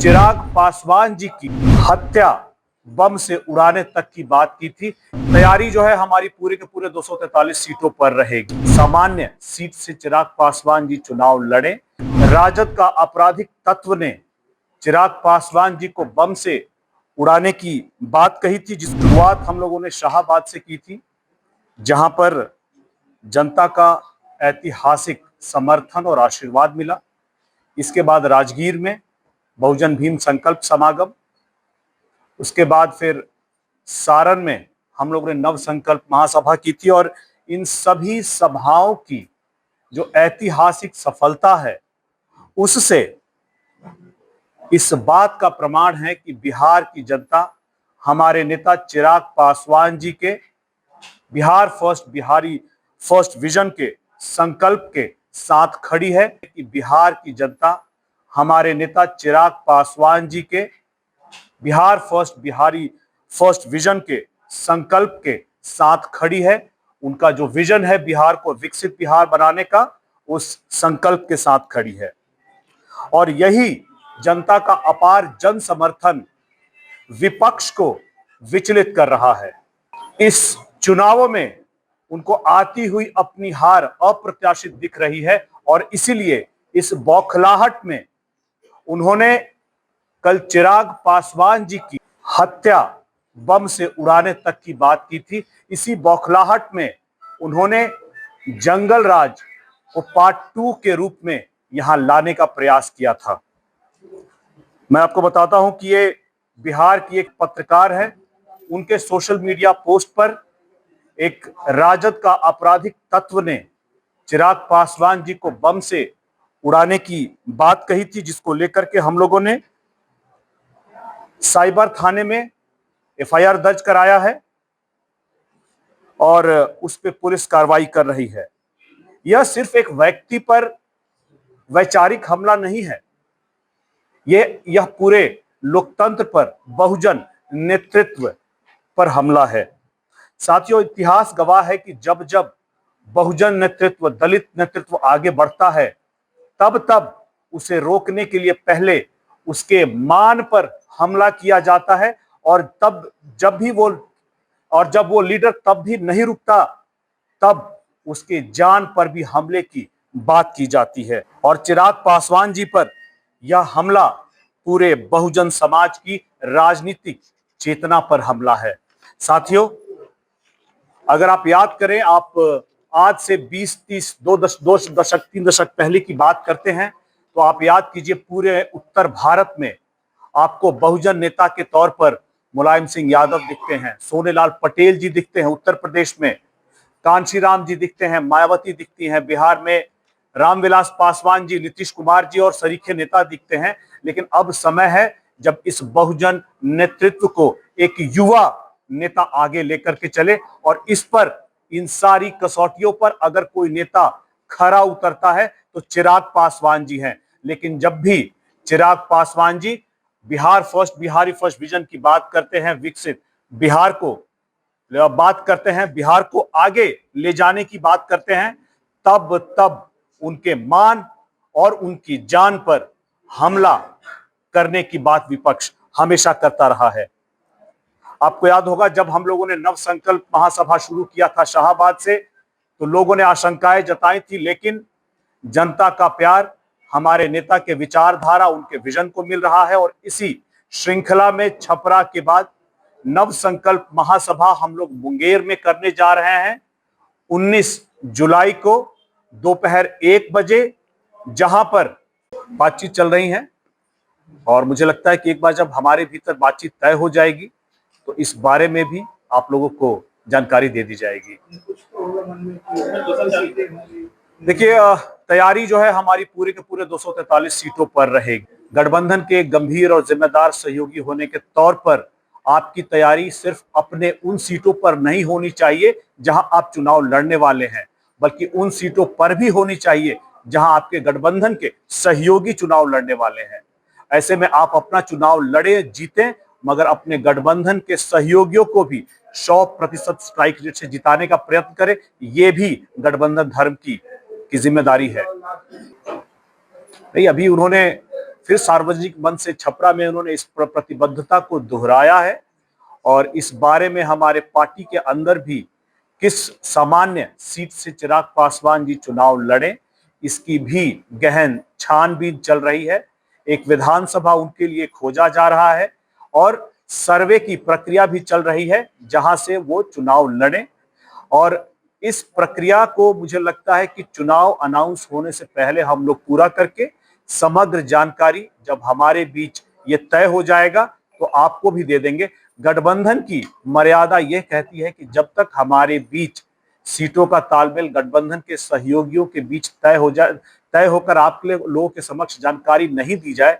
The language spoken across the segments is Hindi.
चिराग पासवान जी की हत्या बम से उड़ाने तक की बात की थी। तैयारी जो है हमारी पूरे के पूरे 243 सीटों पर रहेगी। सामान्य सीट से चिराग पासवान जी चुनाव लड़े। राजद का आपराधिक तत्व ने चिराग पासवान जी को बम से उड़ाने की बात कही थी, जिस शुरुआत हम लोगों ने शाहाबाद से की थी, जहां पर जनता का ऐतिहासिक समर्थन और आशीर्वाद मिला। इसके बाद राजगीर में बहुजन भीम संकल्प समागम, उसके बाद फिर सारण में हम लोगों ने नव संकल्प महासभा की थी। और इन सभी सभाओं की जो ऐतिहासिक सफलता है, उससे इस बात का प्रमाण है कि बिहार की जनता हमारे नेता चिराग पासवान जी के Bihar first, Bihari first vision के संकल्प के साथ खड़ी है। कि बिहार की जनता हमारे नेता चिराग पासवान जी के Bihar first, Bihari first vision के संकल्प के साथ खड़ी है। उनका जो विजन है बिहार को विकसित बिहार बनाने का, उस संकल्प के साथ खड़ी है। और यही जनता का अपार जन समर्थन विपक्ष को विचलित कर रहा है। इस चुनावों में उनको आती हुई अपनी हार अप्रत्याशित दिख रही है और इसीलिए इस बौखलाहट में उन्होंने कल चिराग पासवान जी की हत्या बम से उड़ाने तक की बात की थी। इसी बौखलाहट में उन्होंने जंगल राज को पार्ट 2 के रूप में यहां लाने का प्रयास किया था। मैं आपको बताता हूं कि ये बिहार की एक पत्रकार है। उनके सोशल मीडिया पोस्ट पर एक राजद का आपराधिक तत्व ने चिराग पासवान जी को बम से उड़ाने की बात कही थी, जिसको लेकर के हम लोगों ने साइबर थाने में एफआईआर दर्ज कराया है और उस पर पुलिस कार्रवाई कर रही है। यह सिर्फ एक व्यक्ति पर वैचारिक हमला नहीं है, यह पूरे लोकतंत्र पर, बहुजन नेतृत्व पर हमला है। साथियों, इतिहास गवाह है कि जब जब बहुजन नेतृत्व, दलित नेतृत्व आगे बढ़ता है, तब तब उसे रोकने के लिए पहले उसके मान पर हमला किया जाता है। और तब जब वो लीडर तब भी नहीं रुकता, तब उसके जान पर भी हमले की बात की जाती है। और चिराग पासवान जी पर यह हमला पूरे बहुजन समाज की राजनीतिक चेतना पर हमला है। साथियों, अगर आप याद करें, आप आज से 20-30 3 दशक पहले की बात करते हैं, तो आप याद कीजिए पूरे उत्तर भारत में आपको बहुजन नेता के तौर पर मुलायम सिंह यादव दिखते हैं, सोनेलाल पटेल जी दिखते हैं, उत्तर प्रदेश में कांशीराम जी दिखते हैं, मायावती दिखती हैं, बिहार में रामविलास पासवान जी, नीतीश कुमार जी और सरीखे नेता दिखते हैं। लेकिन अब समय है जब इस बहुजन नेतृत्व को एक युवा नेता आगे लेकर के चले। और इस पर, इन सारी कसौटियों पर अगर कोई नेता खरा उतरता है तो चिराग पासवान जी हैं। लेकिन जब भी Chirag Paswan ji Bihar first, Bihari first vision की बात करते हैं, विकसित बिहार को बात करते हैं, बिहार को आगे ले जाने की बात करते हैं, तब उनके मान और उनकी जान पर हमला करने की बात विपक्ष हमेशा करता रहा है। आपको याद होगा, जब हम लोगों ने नव संकल्प महासभा शुरू किया था शाहाबाद से, तो लोगों ने आशंकाएं जताई थी, लेकिन जनता का प्यार हमारे नेता के विचारधारा, उनके विजन को मिल रहा है। और इसी श्रृंखला में छपरा के बाद नव संकल्प महासभा हम लोग मुंगेर में करने जा रहे हैं 19 जुलाई को दोपहर 1 बजे, जहां पर बातचीत चल रही है। और मुझे लगता है कि एक बार जब हमारे भीतर बातचीत तय हो जाएगी तो इस बारे में भी आप लोगों को जानकारी दे दी जाएगी। देखिए, तैयारी जो है हमारी पूरे के पूरे 243 सीटों पर रहेगी। गठबंधन के गंभीर और जिम्मेदार सहयोगी होने के तौर पर आपकी तैयारी सिर्फ अपने उन सीटों पर नहीं होनी चाहिए जहां आप चुनाव लड़ने वाले हैं, बल्कि उन सीटों पर भी होनी चाहिए जहां आपके गठबंधन के सहयोगी चुनाव लड़ने वाले हैं। ऐसे में आप अपना चुनाव लड़े, जीतें, मगर अपने गठबंधन के सहयोगियों को भी 100% स्ट्राइक रेट से जिताने का प्रयत्न करें। यह भी गठबंधन धर्म की जिम्मेदारी है। नहीं, अभी उन्होंने फिर सार्वजनिक मंच से छपरा में उन्होंने इस प्रतिबद्धता को दोहराया है और इस बारे में हमारे पार्टी के अंदर भी किस सामान्य सीट से चिराग पासवान जी चुनाव लड़े, इसकी भी गहन छानबीन चल रही है। एक विधानसभा उनके लिए खोजा जा रहा है और सर्वे की प्रक्रिया भी चल रही है जहां से वो चुनाव लड़े। और इस प्रक्रिया को मुझे लगता है कि चुनाव अनाउंस होने से पहले हम लोग पूरा करके समग्र जानकारी जब हमारे बीच ये तय हो जाएगा तो आपको भी दे देंगे। गठबंधन की मर्यादा यह कहती है कि जब तक हमारे बीच सीटों का तालमेल गठबंधन के सहयोगियों के बीच तय होकर आप लोगों के समक्ष जानकारी नहीं दी जाए,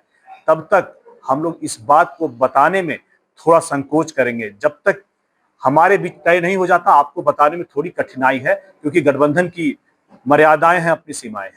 तब तक हम लोग इस बात को बताने में थोड़ा संकोच करेंगे। जब तक हमारे बीच तय नहीं हो जाता, आपको बताने में थोड़ी कठिनाई है, क्योंकि गठबंधन की मर्यादाएं हैं, अपनी सीमाएं हैं।